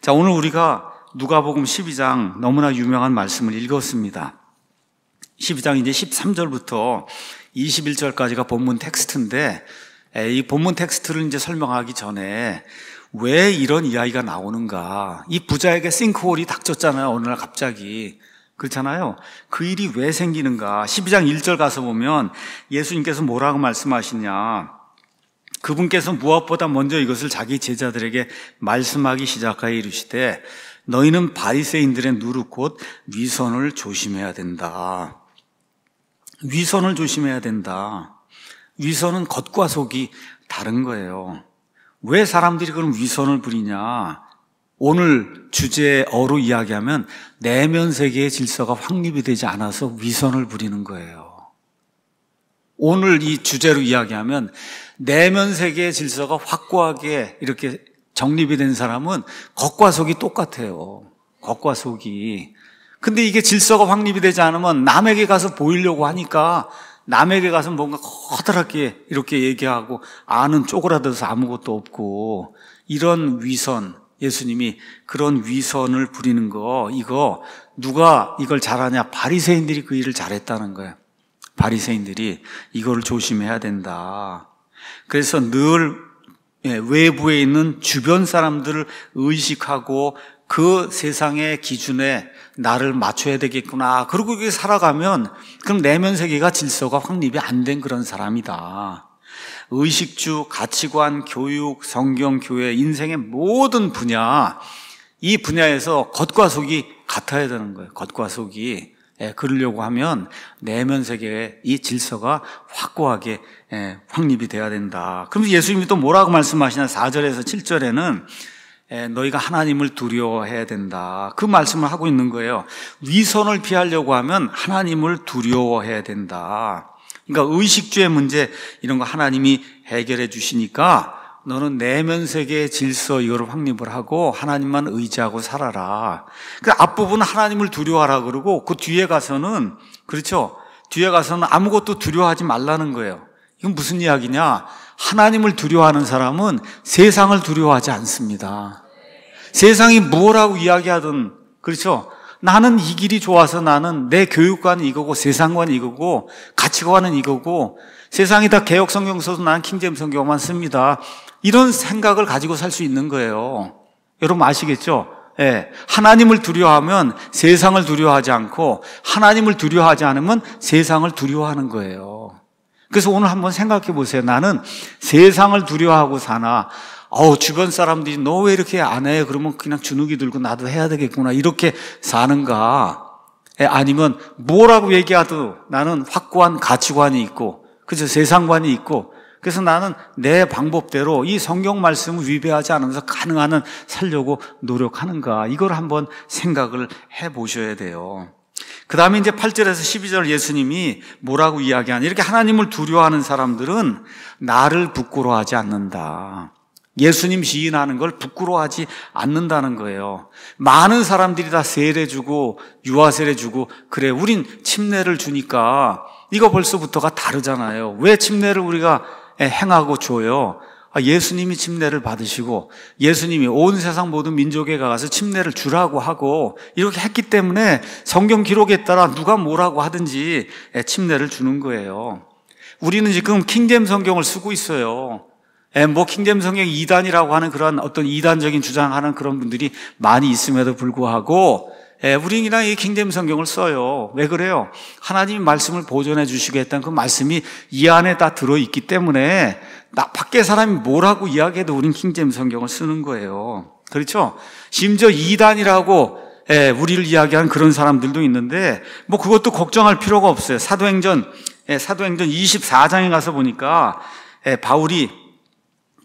자, 오늘 우리가 누가복음 12장 너무나 유명한 말씀을 읽었습니다. 12장 이제 13절부터 21절까지가 본문 텍스트인데, 이 본문 텍스트를 이제 설명하기 전에 왜 이런 이야기가 나오는가? 이 부자에게 싱크홀이 닥쳤잖아요. 어느 날 갑자기. 그렇잖아요. 그 일이 왜 생기는가? 12장 1절 가서 보면 예수님께서 뭐라고 말씀하시냐? 그분께서 무엇보다 먼저 이것을 자기 제자들에게 말씀하기 시작하여 이르시되 너희는 바리새인들의 누룩 곧 위선을 조심해야 된다. 위선을 조심해야 된다. 위선은 겉과 속이 다른 거예요. 왜 사람들이 그런 위선을 부리냐? 오늘 주제어로 이야기하면 내면 세계의 질서가 확립이 되지 않아서 위선을 부리는 거예요. 오늘 이 주제로 이야기하면 내면 세계의 질서가 확고하게 이렇게 정립이 된 사람은 겉과 속이 똑같아요. 겉과 속이. 근데 이게 질서가 확립이 되지 않으면 남에게 가서 보이려고 하니까 남에게 가서 뭔가 커다랗게 이렇게 얘기하고 아는 쪼그라들어서 아무것도 없고, 이런 위선, 예수님이 그런 위선을 부리는 거, 이거 누가 이걸 잘하냐? 바리새인들이 그 일을 잘했다는 거예요. 바리새인들이 이거를 조심해야 된다. 그래서 늘 외부에 있는 주변 사람들을 의식하고 그 세상의 기준에 나를 맞춰야 되겠구나. 그리고 그렇게 살아가면 그럼 내면 세계가 질서가 확립이 안 된 그런 사람이다. 의식주, 가치관, 교육, 성경, 교회, 인생의 모든 분야, 이 분야에서 겉과 속이 같아야 되는 거예요. 겉과 속이. 그러려고 하면 내면 세계의 이 질서가 확고하게 확립이 돼야 된다. 그러면서 예수님이 또 뭐라고 말씀하시냐? 4절에서 7절에는 너희가 하나님을 두려워해야 된다. 그 말씀을 하고 있는 거예요. 위선을 피하려고 하면 하나님을 두려워해야 된다. 그러니까 의식주의 문제 이런 거 하나님이 해결해 주시니까 너는 내면 세계의 질서 이거를 확립을 하고 하나님만 의지하고 살아라. 그 앞부분은 하나님을 두려워하라 그러고 그 뒤에 가서는, 그렇죠? 뒤에 가서는 아무것도 두려워하지 말라는 거예요. 이건 무슨 이야기냐? 하나님을 두려워하는 사람은 세상을 두려워하지 않습니다. 세상이 뭐라고 이야기하든, 그렇죠? 나는 이 길이 좋아서 나는 내 교육관은 이거고 세상관은 이거고 가치관은 이거고 세상이 다 개역 성경 써도 나는 킹제임스 성경만 씁니다. 이런 생각을 가지고 살 수 있는 거예요. 여러분 아시겠죠? 하나님을 두려워하면 세상을 두려워하지 않고 하나님을 두려워하지 않으면 세상을 두려워하는 거예요. 그래서 오늘 한번 생각해 보세요. 나는 세상을 두려워하고 사나, 주변 사람들이 너 왜 이렇게 안 해? 그러면 그냥 주눅이 들고 나도 해야 되겠구나. 이렇게 사는가? 아니면 뭐라고 얘기하도 나는 확고한 가치관이 있고, 그죠? 세상관이 있고, 그래서 나는 내 방법대로 이 성경 말씀을 위배하지 않으면서 가능한 한 살려고 노력하는가? 이걸 한번 생각을 해 보셔야 돼요. 그 다음에 이제 8절에서 12절 예수님이 뭐라고 이야기하냐? 이렇게 하나님을 두려워하는 사람들은 나를 부끄러워하지 않는다. 예수님 시인하는 걸 부끄러워하지 않는다는 거예요. 많은 사람들이 다 세례 주고 유아세례 주고 그래 우린 침례를 주니까 이거 벌써부터가 다르잖아요. 왜 침례를 우리가 행하고 줘요? 예수님이 침례를 받으시고 예수님이 온 세상 모든 민족에 가서 침례를 주라고 하고 이렇게 했기 때문에 성경 기록에 따라 누가 뭐라고 하든지 침례를 주는 거예요. 우리는 지금 킹제임스 성경을 쓰고 있어요. 킹제임스 성경 2단이라고 하는 그런 어떤 이단적인 주장하는 그런 분들이 많이 있음에도 불구하고 우리는 그냥 이 킹제임스 성경을 써요. 왜 그래요? 하나님이 말씀을 보존해 주시겠다는 그 말씀이 이 안에 다 들어있기 때문에 밖에 사람이 뭐라고 이야기해도 우린 킹제임스 성경을 쓰는 거예요. 그렇죠? 심지어 이단이라고 우리를 이야기하는 그런 사람들도 있는데 그것도 걱정할 필요가 없어요. 사도행전 24장에 가서 보니까 바울이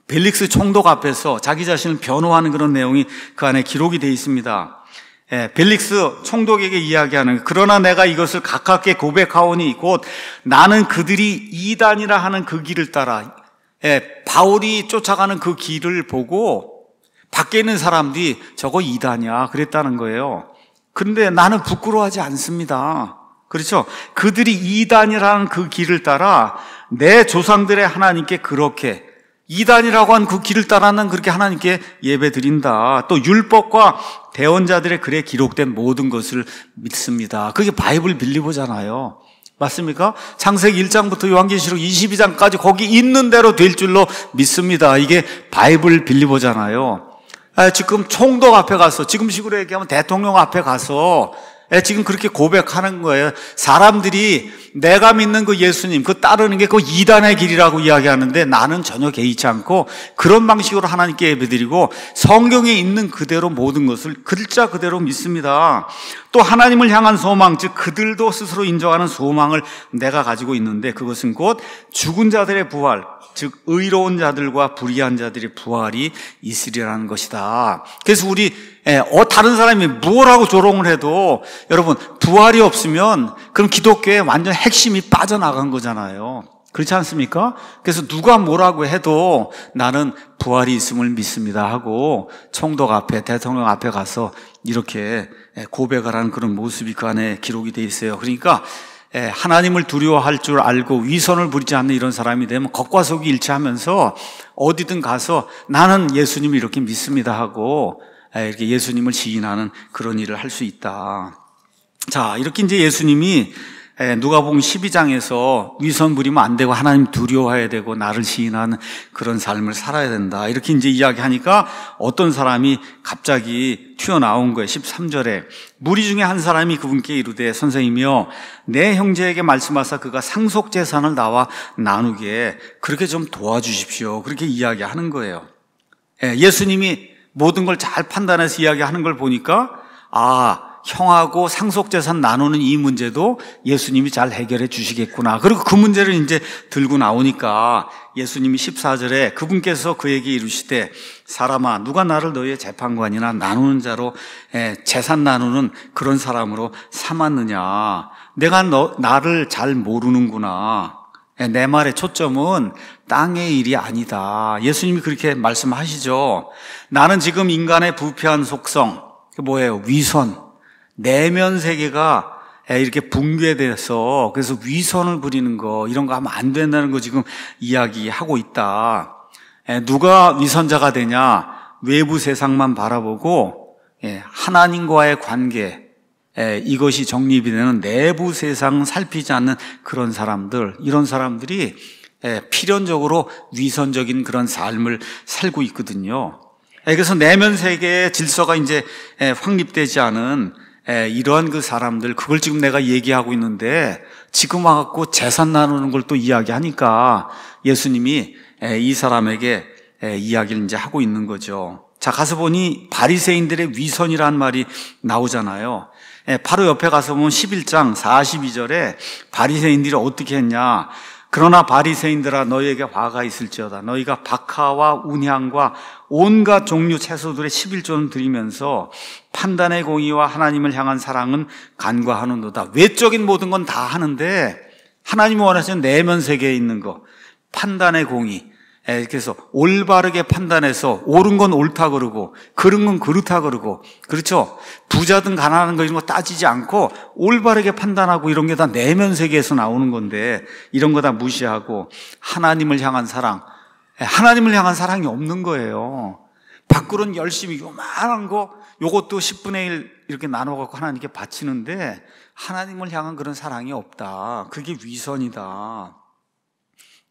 벨릭스 총독 앞에서 자기 자신을 변호하는 그런 내용이 그 안에 기록이 되어 있습니다. 벨릭스 총독에게 이야기하는, 그러나 내가 이것을 가깝게 고백하오니 곧 나는 그들이 이단이라 하는 그 길을 따라, 바울이 쫓아가는 그 길을 보고 밖에 있는 사람들이 저거 이단이야 그랬다는 거예요. 그런데 나는 부끄러워하지 않습니다. 그렇죠? 그들이 이단이라는 그 길을 따라 내 조상들의 하나님께 그렇게 이단이라고 한 그 길을 따라는 그렇게 하나님께 예배 드린다. 또 율법과 대언자들의 글에 기록된 모든 것을 믿습니다. 그게 바이블 빌리버잖아요. 맞습니까? 창세기 1장부터 요한계시록 22장까지 거기 있는 대로 될 줄로 믿습니다. 이게 바이블 빌리버잖아요. 지금 총독 앞에 가서, 지금 식으로 얘기하면 대통령 앞에 가서 지금 그렇게 고백하는 거예요. 사람들이 내가 믿는 그 예수님, 그 따르는 게 그 이단의 길이라고 이야기하는데 나는 전혀 개의치 않고 그런 방식으로 하나님께 예배드리고 성경에 있는 그대로 모든 것을 글자 그대로 믿습니다. 또 하나님을 향한 소망, 즉 그들도 스스로 인정하는 소망을 내가 가지고 있는데 그것은 곧 죽은 자들의 부활, 즉 의로운 자들과 불의한 자들의 부활이 있으리라는 것이다. 그래서 우리 다른 사람이 뭘 하고 조롱을 해도 여러분 부활이 없으면 그럼 기독교의 완전 핵심이 빠져나간 거잖아요. 그렇지 않습니까? 그래서 누가 뭐라고 해도 나는 부활이 있음을 믿습니다 하고 총독 앞에, 대통령 앞에 가서 이렇게 고백을 하는 그런 모습이 그 안에 기록이 돼 있어요. 그러니까 하나님을 두려워할 줄 알고 위선을 부리지 않는 이런 사람이 되면 겉과 속이 일치하면서 어디든 가서 나는 예수님을 이렇게 믿습니다 하고 이렇게 예수님을 시인하는 그런 일을 할 수 있다. 자, 이렇게 이제 예수님이 누가복음 12장에서 위선 부리면 안 되고 하나님 두려워해야 되고 나를 시인하는 그런 삶을 살아야 된다. 이렇게 이제 이야기하니까 어떤 사람이 갑자기 튀어나온 거예요. 13절에 무리 중에 한 사람이 그분께 이르되 선생님이여 내 형제에게 말씀하사 그가 상속 재산을 나와 나누게 그렇게 좀 도와주십시오. 그렇게 이야기하는 거예요. 예수님이 모든 걸 잘 판단해서 이야기하는 걸 보니까 형하고 상속재산 나누는 이 문제도 예수님이 잘 해결해 주시겠구나. 그리고 그 문제를 이제 들고 나오니까 예수님이 14절에 그분께서 그에게 이르시되 사람아 누가 나를 너희의 재판관이나 나누는 자로 재산 나누는 그런 사람으로 삼았느냐. 내가 나를 잘 모르는구나. 내 말의 초점은 땅의 일이 아니다. 예수님이 그렇게 말씀하시죠. 나는 지금 인간의 부패한 속성, 뭐예요? 위선, 내면 세계가 이렇게 붕괴돼서 그래서 위선을 부리는 거 이런 거 하면 안 된다는 거 지금 이야기하고 있다. 누가 위선자가 되냐? 외부 세상만 바라보고 하나님과의 관계 이것이 정립이 되는 내부 세상 살피지 않는 그런 사람들, 이런 사람들이 필연적으로 위선적인 그런 삶을 살고 있거든요. 그래서 내면 세계의 질서가 이제 확립되지 않은 이러한 그 사람들, 그걸 지금 내가 얘기하고 있는데 지금 와갖고 재산 나누는 걸 또 이야기하니까 예수님이 이 사람에게 이야기를 이제 하고 있는 거죠. 자, 가서 보니 바리새인들의 위선이라는 말이 나오잖아요. 바로 옆에 가서 보면 11장 42절에 바리새인들이 어떻게 했냐. 그러나 바리새인들아 너희에게 화가 있을지어다. 너희가 박하와 운향과 온갖 종류 채소들의 11조는 드리면서 판단의 공의와 하나님을 향한 사랑은 간과하는도다. 외적인 모든 건 다 하는데 하나님이 원하시는 내면 세계에 있는 거, 판단의 공의. 그래서 올바르게 판단해서 옳은 건 옳다 그러고 그른 건 그렇다 그러고, 그렇죠? 부자든 가난한 거 이런 거 따지지 않고 올바르게 판단하고 이런 게 다 내면 세계에서 나오는 건데 이런 거 다 무시하고 하나님을 향한 사랑, 하나님을 향한 사랑이 없는 거예요. 밖으로는 열심히 요만한 거 요것도 10분의 1 이렇게 나눠갖고 하나님께 바치는데 하나님을 향한 그런 사랑이 없다. 그게 위선이다.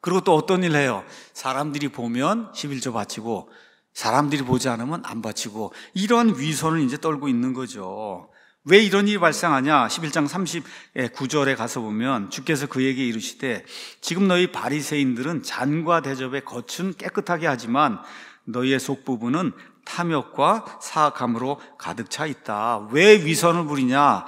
그리고 또 어떤 일 해요? 사람들이 보면 11조 바치고 사람들이 보지 않으면 안 바치고 이런 위선을 이제 떨고 있는 거죠. 왜 이런 일이 발생하냐? 11장 39절에 가서 보면 주께서 그에게 이르시되 지금 너희 바리새인들은 잔과 대접에 겉은 깨끗하게 하지만 너희의 속부분은 탐욕과 사악함으로 가득 차 있다. 왜 위선을 부리냐?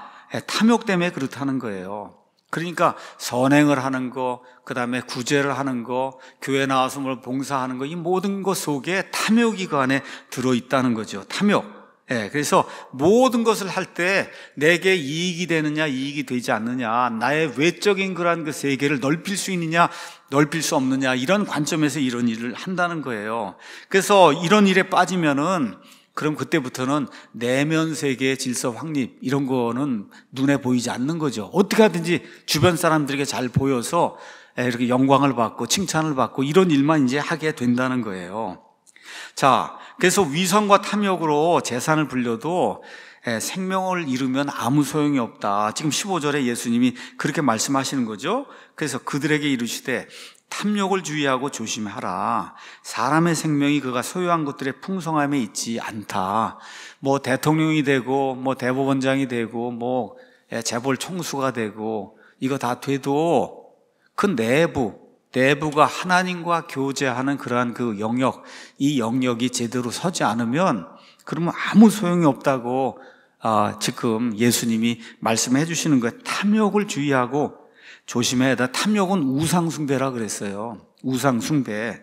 탐욕 때문에 그렇다는 거예요. 그러니까 선행을 하는 거, 그 다음에 구제를 하는 거, 교회 나와서 뭘 봉사하는 거, 이 모든 것 속에 탐욕이 그 안에 들어있다는 거죠. 탐욕. 그래서 모든 것을 할 때 내게 이익이 되느냐, 이익이 되지 않느냐, 나의 외적인 그러한 그 세계를 넓힐 수 있느냐, 넓힐 수 없느냐, 이런 관점에서 이런 일을 한다는 거예요. 그래서 이런 일에 빠지면은 그럼 그때부터는 내면 세계의 질서 확립 이런 거는 눈에 보이지 않는 거죠. 어떻게 하든지 주변 사람들에게 잘 보여서 이렇게 영광을 받고 칭찬을 받고 이런 일만 이제 하게 된다는 거예요. 자, 그래서 위선과 탐욕으로 재산을 불려도 생명을 잃으면 아무 소용이 없다. 지금 15절에 예수님이 그렇게 말씀하시는 거죠. 그래서 그들에게 이르시되 탐욕을 주의하고 조심하라. 사람의 생명이 그가 소유한 것들의 풍성함에 있지 않다. 뭐 대통령이 되고 뭐 대법원장이 되고 뭐 재벌 총수가 되고 이거 다 돼도 그 내부가 하나님과 교제하는 그러한 그 영역, 이 영역이 제대로 서지 않으면 그러면 아무 소용이 없다고 지금 예수님이 말씀해 주시는 거예요. 탐욕을 주의하고 조심해야 돼. 탐욕은 우상숭배라 그랬어요. 우상숭배.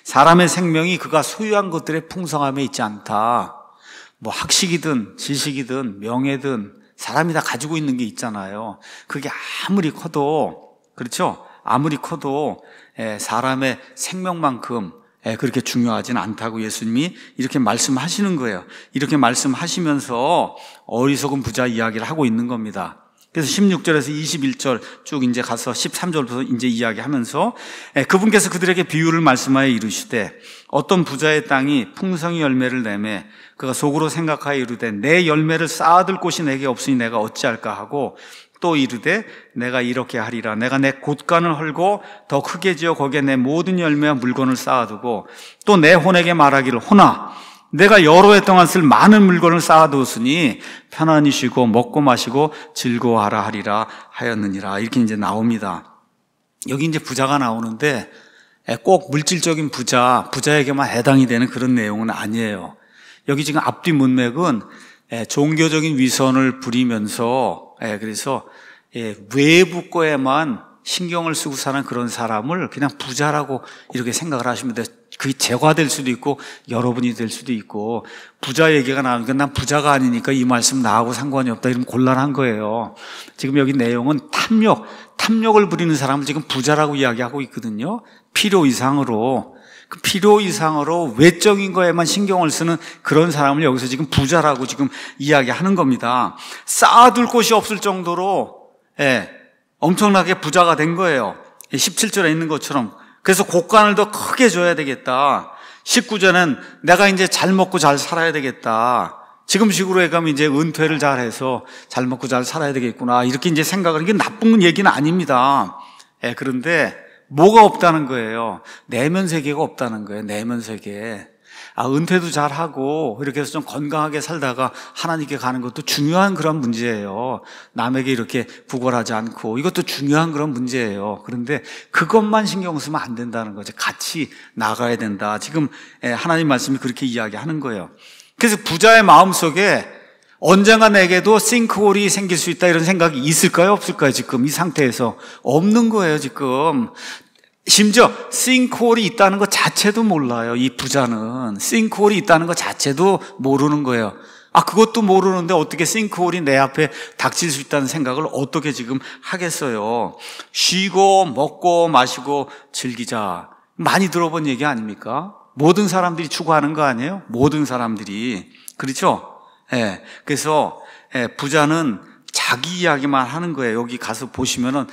사람의 생명이 그가 소유한 것들의 풍성함에 있지 않다. 뭐 학식이든 지식이든 명예든 사람이 다 가지고 있는 게 있잖아요. 그게 아무리 커도, 그렇죠? 아무리 커도 사람의 생명만큼 그렇게 중요하지는 않다고 예수님이 이렇게 말씀하시는 거예요. 이렇게 말씀하시면서 어리석은 부자 이야기를 하고 있는 겁니다. 그래서 16절에서 21절 쭉 이제 가서 13절부터 이제 이야기하면서 그분께서 그들에게 비유를 말씀하여 이르시되 어떤 부자의 땅이 풍성히 열매를 내매 그가 속으로 생각하여 이르되 내 열매를 쌓아둘 곳이 내게 없으니 내가 어찌할까 하고 또 이르되 내가 이렇게 하리라. 내가 내 곳간을 헐고 더 크게 지어 거기에 내 모든 열매와 물건을 쌓아두고 또 내 혼에게 말하기를 혼아 내가 여러 해 동안 쓸 많은 물건을 쌓아두었으니 편안히 쉬고 먹고 마시고 즐거워하라 하리라 하였느니라. 이렇게 이제 나옵니다. 여기 이제 부자가 나오는데 꼭 물질적인 부자에게만 해당이 되는 그런 내용은 아니에요. 여기 지금 앞뒤 문맥은 종교적인 위선을 부리면서 그래서 외부 거에만 신경을 쓰고 사는 그런 사람을 그냥 부자라고 이렇게 생각을 하시면 돼요. 그게 제가 될 수도 있고 여러분이 될 수도 있고 부자 얘기가 나오니까 난 부자가 아니니까 이 말씀 나하고 상관이 없다 이러면 곤란한 거예요. 지금 여기 내용은 탐욕을 부리는 사람을 지금 부자라고 이야기하고 있거든요. 필요 이상으로 외적인 거에만 신경을 쓰는 그런 사람을 여기서 지금 부자라고 지금 이야기하는 겁니다. 쌓아둘 곳이 없을 정도로 엄청나게 부자가 된 거예요. 17절에 있는 것처럼. 그래서 곳간을 더 크게 줘야 되겠다. 19절은 내가 이제 잘 먹고 잘 살아야 되겠다. 지금식으로 해가면 이제 은퇴를 잘 해서 잘 먹고 잘 살아야 되겠구나. 이렇게 이제 생각을, 이게 나쁜 얘기는 아닙니다. 그런데 뭐가 없다는 거예요? 내면 세계가 없다는 거예요. 내면 세계. 은퇴도 잘하고 이렇게 해서 좀 건강하게 살다가 하나님께 가는 것도 중요한 그런 문제예요. 남에게 이렇게 구걸하지 않고 이것도 중요한 그런 문제예요. 그런데 그것만 신경 쓰면 안 된다는 거죠. 같이 나가야 된다. 지금 하나님 말씀이 그렇게 이야기하는 거예요. 그래서 부자의 마음속에 언젠가 내게도 싱크홀이 생길 수 있다 이런 생각이 있을까요? 없을까요? 지금 이 상태에서 없는 거예요. 지금 심지어 싱크홀이 있다는 것 자체도 몰라요. 이 부자는 싱크홀이 있다는 것 자체도 모르는 거예요. 그것도 모르는데 어떻게 싱크홀이 내 앞에 닥칠 수 있다는 생각을 어떻게 지금 하겠어요. 쉬고 먹고 마시고 즐기자. 많이 들어본 얘기 아닙니까? 모든 사람들이 추구하는 거 아니에요? 모든 사람들이. 그렇죠? 그래서 부자는 자기 이야기만 하는 거예요. 여기 가서 보시면은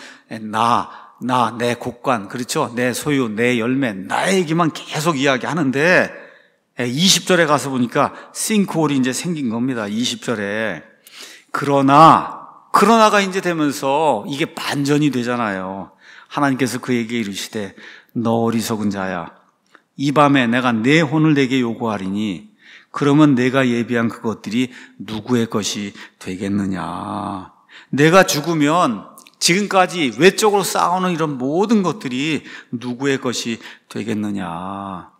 내 곳간, 그렇죠? 내 소유, 내 열매, 나의 얘기만 계속 이야기하는데 20절에 가서 보니까 싱크홀이 이제 생긴 겁니다. 20절에. 그러나가 이제 되면서 이게 반전이 되잖아요. 하나님께서 그에게 이르시되 너 어리석은 자야. 이 밤에 내가 내 혼을 내게 요구하리니 그러면 내가 예비한 그것들이 누구의 것이 되겠느냐. 내가 죽으면 지금까지 외적으로 쌓아오는 이런 모든 것들이 누구의 것이 되겠느냐.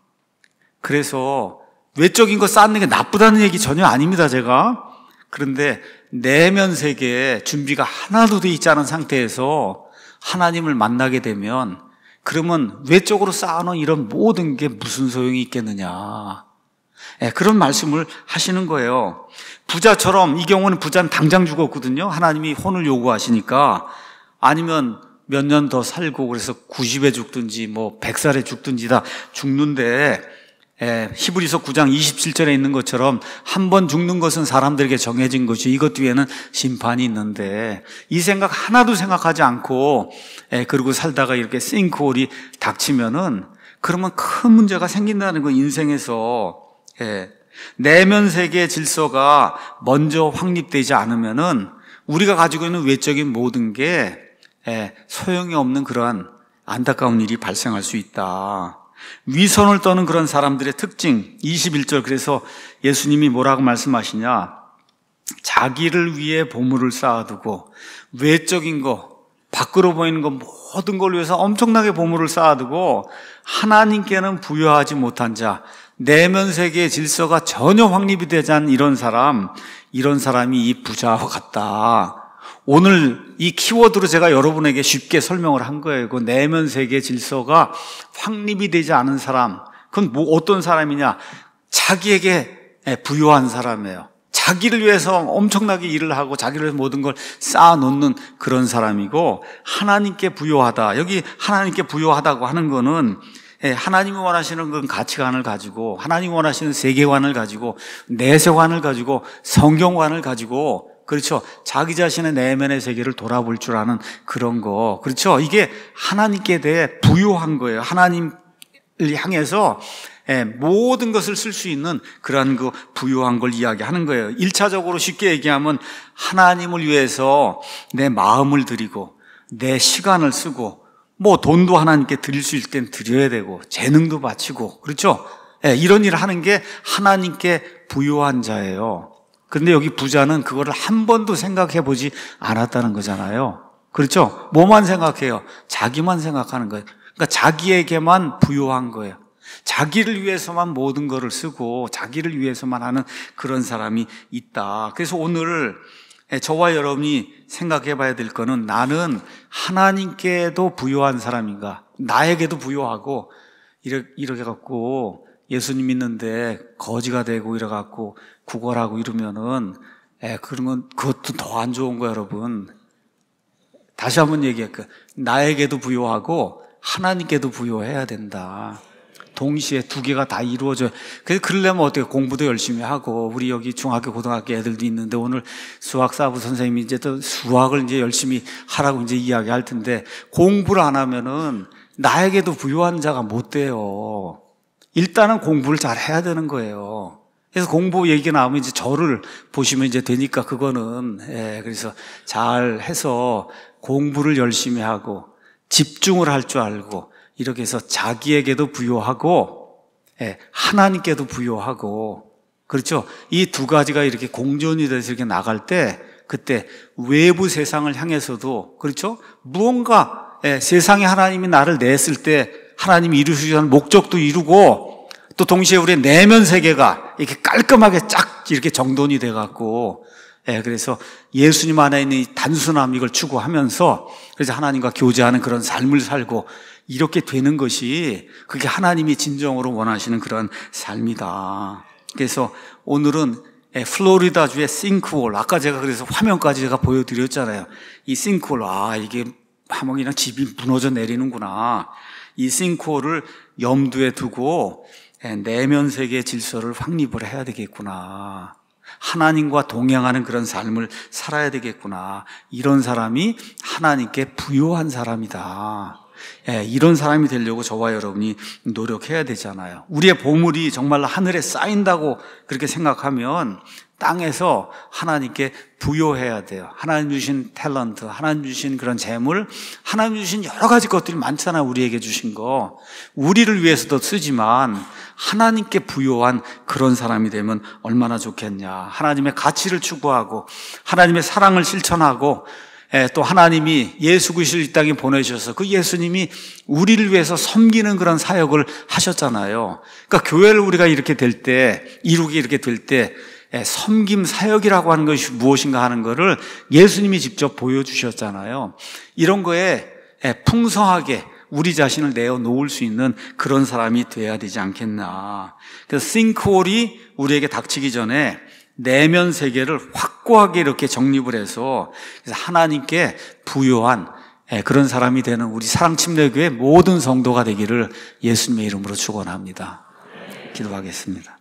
그래서 외적인 거 쌓는 게 나쁘다는 얘기 전혀 아닙니다, 제가. 그런데 내면 세계에 준비가 하나도 돼 있지 않은 상태에서 하나님을 만나게 되면 그러면 외적으로 쌓아놓은 이런 모든 게 무슨 소용이 있겠느냐. 그런 말씀을 하시는 거예요. 부자처럼, 이 경우는 부자는 당장 죽었거든요. 하나님이 혼을 요구하시니까. 아니면 몇 년 더 살고 그래서 90에 죽든지 뭐 100살에 죽든지 다 죽는데 히브리서 9장 27절에 있는 것처럼 한 번 죽는 것은 사람들에게 정해진 것이 이것 뒤에는 심판이 있는데 이 생각 하나도 생각하지 않고 그러고 살다가 이렇게 싱크홀이 닥치면은 그러면 큰 문제가 생긴다는 거 인생에서. 내면 세계의 질서가 먼저 확립되지 않으면은 우리가 가지고 있는 외적인 모든 게 소용이 없는 그러한 안타까운 일이 발생할 수 있다. 위선을 떠는 그런 사람들의 특징 21절 그래서 예수님이 뭐라고 말씀하시냐, 자기를 위해 보물을 쌓아두고 외적인 거 밖으로 보이는 거 모든 걸 위해서 엄청나게 보물을 쌓아두고 하나님께는 부여하지 못한 자, 내면 세계의 질서가 전혀 확립이 되지 않은 이런 사람이 이 부자와 같다. 오늘 이 키워드로 제가 여러분에게 쉽게 설명을 한 거예요. 그 내면 세계의 질서가 확립이 되지 않은 사람, 그건 어떤 사람이냐? 자기에게 부여한 사람이에요. 자기를 위해서 엄청나게 일을 하고 자기를 위해서 모든 걸 쌓아놓는 그런 사람이고, 하나님께 부여하다. 여기 하나님께 부여하다고 하는 거는 하나님이 원하시는 그런 가치관을 가지고, 하나님이 원하시는 세계관을 가지고, 내세관을 가지고, 성경관을 가지고, 그렇죠, 자기 자신의 내면의 세계를 돌아볼 줄 아는 그런 거, 그렇죠, 이게 하나님께 대해 부여한 거예요. 하나님을 향해서 모든 것을 쓸 수 있는 그러한 그 부여한 걸 이야기하는 거예요. 1차적으로 쉽게 얘기하면 하나님을 위해서 내 마음을 드리고 내 시간을 쓰고, 뭐 돈도 하나님께 드릴 수 있을 땐 드려야 되고 재능도 바치고, 그렇죠? 이런 일을 하는 게 하나님께 부여한 자예요. 그런데 여기 부자는 그거를 한 번도 생각해 보지 않았다는 거잖아요. 그렇죠? 뭐만 생각해요? 자기만 생각하는 거예요. 그러니까 자기에게만 부여한 거예요. 자기를 위해서만 모든 것을 쓰고 자기를 위해서만 하는 그런 사람이 있다. 그래서 오늘 저와 여러분이 생각해 봐야 될 거는, 나는 하나님께도 부여한 사람인가, 나에게도 부여하고 이렇게 갖고 예수님 믿는데 거지가 되고 이래 갖고 구걸하고 이러면은 그런 건 그것도 더 안 좋은 거예요, 여러분. 다시 한번 얘기할게요. 나에게도 부여하고 하나님께도 부여해야 된다. 동시에 두 개가 다 이루어져요. 그래서 그러려면 어떻게, 공부도 열심히 하고, 우리 여기 중학교, 고등학교 애들도 있는데 오늘 수학 사부 선생님이 이제 또 수학을 이제 열심히 하라고 이제 이야기할 텐데, 공부를 안 하면은 나에게도 부여한 자가 못 돼요. 일단은 공부를 잘 해야 되는 거예요. 그래서 공부 얘기가 나오면 이제 저를 보시면 이제 되니까 그거는, 그래서 잘 해서 공부를 열심히 하고 집중을 할 줄 알고 이렇게 해서 자기에게도 부여하고 하나님께도 부여하고, 그렇죠? 이 두 가지가 이렇게 공존이 돼서 이렇게 나갈 때, 그때 외부 세상을 향해서도, 그렇죠, 무언가 세상에 하나님이 나를 냈을 때 하나님이 이루시려는 목적도 이루고, 또 동시에 우리의 내면 세계가 이렇게 깔끔하게 쫙 이렇게 정돈이 돼 갖고, 그래서 예수님 안에 있는 이 단순함, 이걸 추구하면서 그래서 하나님과 교제하는 그런 삶을 살고 이렇게 되는 것이, 그게 하나님이 진정으로 원하시는 그런 삶이다. 그래서 오늘은 플로리다주의 싱크홀, 아까 제가 그래서 화면까지 제가 보여드렸잖아요. 이 싱크홀, 이게 막 그냥 집이 무너져 내리는구나. 이 싱크홀을 염두에 두고 내면 세계의 질서를 확립을 해야 되겠구나. 하나님과 동행하는 그런 삶을 살아야 되겠구나. 이런 사람이 하나님께 부여한 사람이다. 이런 사람이 되려고 저와 여러분이 노력해야 되잖아요. 우리의 보물이 정말로 하늘에 쌓인다고 그렇게 생각하면 땅에서 하나님께 부여해야 돼요. 하나님 주신 탤런트, 하나님 주신 그런 재물, 하나님 주신 여러 가지 것들이 많잖아요. 우리에게 주신 거. 우리를 위해서도 쓰지만 하나님께 부여한 그런 사람이 되면 얼마나 좋겠냐. 하나님의 가치를 추구하고 하나님의 사랑을 실천하고, 또 하나님이 예수 그리스도를 이 땅에 보내주셔서 그 예수님이 우리를 위해서 섬기는 그런 사역을 하셨잖아요. 그러니까 교회를 우리가 이렇게 될 때, 이루게 이렇게 될 때, 섬김 사역이라고 하는 것이 무엇인가 하는 것을 예수님이 직접 보여주셨잖아요. 이런 거에 풍성하게 우리 자신을 내어놓을 수 있는 그런 사람이 돼야 되지 않겠나. 그래서 싱크홀이 우리에게 닥치기 전에 내면 세계를 확고하게 이렇게 정립을 해서 그래서 하나님께 부여한 그런 사람이 되는 우리 사랑침례교회 모든 성도가 되기를 예수님의 이름으로 축원합니다. 기도하겠습니다.